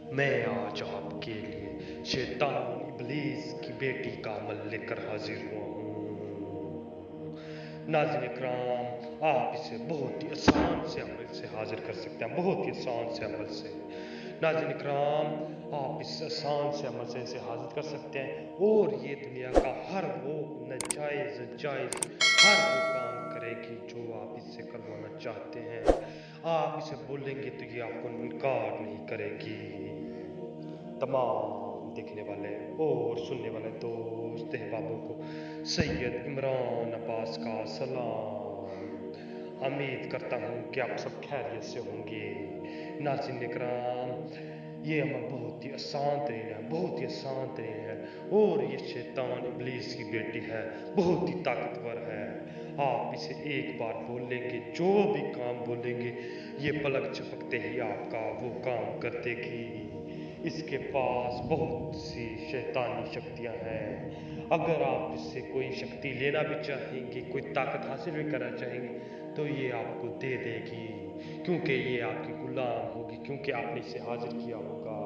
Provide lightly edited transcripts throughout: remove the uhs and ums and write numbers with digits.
मैं आज आपके लिए शैतान इब्लीस की बेटी का अमल लेकर हाजिर हुआ हूँ। नाज़रीन इकराम, आप इसे बहुत ही आसान से अमल से हाजिर कर सकते हैं, बहुत ही आसान से अमल से। नाज़रीन इकराम, आप इस आसान से अमल से इसे हाजिर कर सकते हैं और ये दुनिया का हर वो नाजायज़ जायज़ हर वो काम करेगी जो आप इससे करवाना चाहते हैं। आप इसे बोलेंगे तो ये आपको इनकार नहीं करेगी। तमाम देखने वाले और सुनने वाले दोस्त अहबाबों को सैयद इमरान अब्बास का सलाम। उम्मीद करता हूँ कि आप सब खैरियत से होंगे। नाज़रीन इकराम, ये अमल बहुत ही आसान तरीन है, बहुत ही आसान तरीन है और ये शैतान इब्लीस की बेटी है, बहुत ही ताकतवर है। आप इसे एक बार बोलेंगे, जो भी काम बोलेंगे ये पलक झपकते ही आपका वो काम कर देगी। इसके पास बहुत सी शैतानी शक्तियां हैं। अगर आप इससे कोई शक्ति लेना भी चाहेंगे, कोई ताकत हासिल भी करना चाहेंगे तो ये आपको दे देगी, क्योंकि ये आपकी गुलाम होगी, क्योंकि आपने इसे हाजिर किया होगा।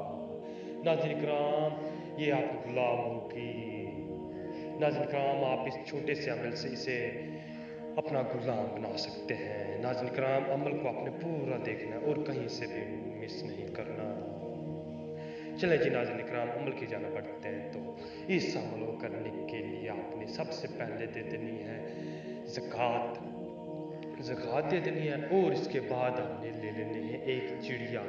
नाज़रीन इकराम, ये आपकी गुलाम होगी। नाज़रीन इकराम, आप इस छोटे से अमल से इसे अपना गुलाम बना सकते हैं। नाज़रीन इकराम, अमल को आपने पूरा देखना है और कहीं से भी मिस नहीं करना। चलें जी नाज़रीन इकराम, अमल की जाना बढ़ते हैं। तो इस अमल को करने के लिए आपने सबसे पहले दे देनी है ज़कात। ज़कात दे देनी है और इसके बाद आपने ले लेने हैं एक चिड़िया,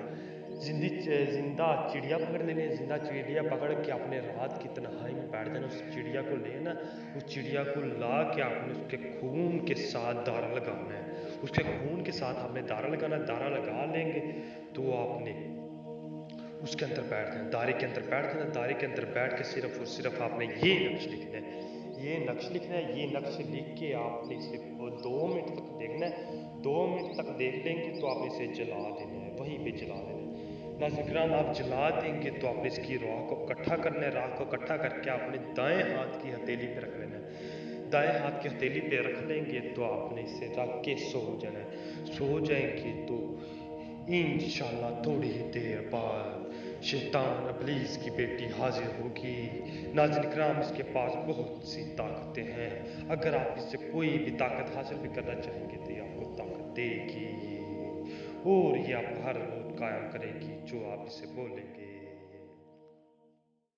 जिंदा चिड़िया पकड़ लेनी है। जिंदा चिड़िया पकड़ के आपने रात की तन्हाई में बैठ जाना, उस चिड़िया को लेना, उस चिड़िया को ला के आपने उसके खून के साथ दारा लगाना है। उसके खून के साथ आपने दारा लगाना, दारा लगा लेंगे तो आपने उसके अंदर बैठ जाना, दारे के अंदर बैठ जाना। दारे के अंदर बैठ के सिर्फ और सिर्फ आपने ये नक्श लिखना है, ये नक्श लिखना है। ये नक्श लिख के आपने इसे 2 मिनट तक देखना है। 2 मिनट तक देख लेंगे तो आपने इसे जला देना है, वहीं पे जला देना है। नाज़रीन किराम, आप जला देंगे तो आपने इसकी राख को इकट्ठा करना है। राख को इकट्ठा करके आपने दाएं हाथ की हथेली पे रख लेना है। दाएं हाथ की हथेली पे रख लेंगे तो आपने इसे रख के सो जाना है। सो जाएंगे तो इंशाल्लाह थोड़ी ही देर बाद शैतान इब्लीस की बेटी हाजिर होगी। नाज़रीन इकराम, इसके पास बहुत सी ताकतें हैं। अगर आप इससे कोई भी ताकत हासिल भी करना चाहेंगे तो ये आपको ताकत देगी और ये आपका हर रोज कायम करेगी जो आप इसे बोलेंगे।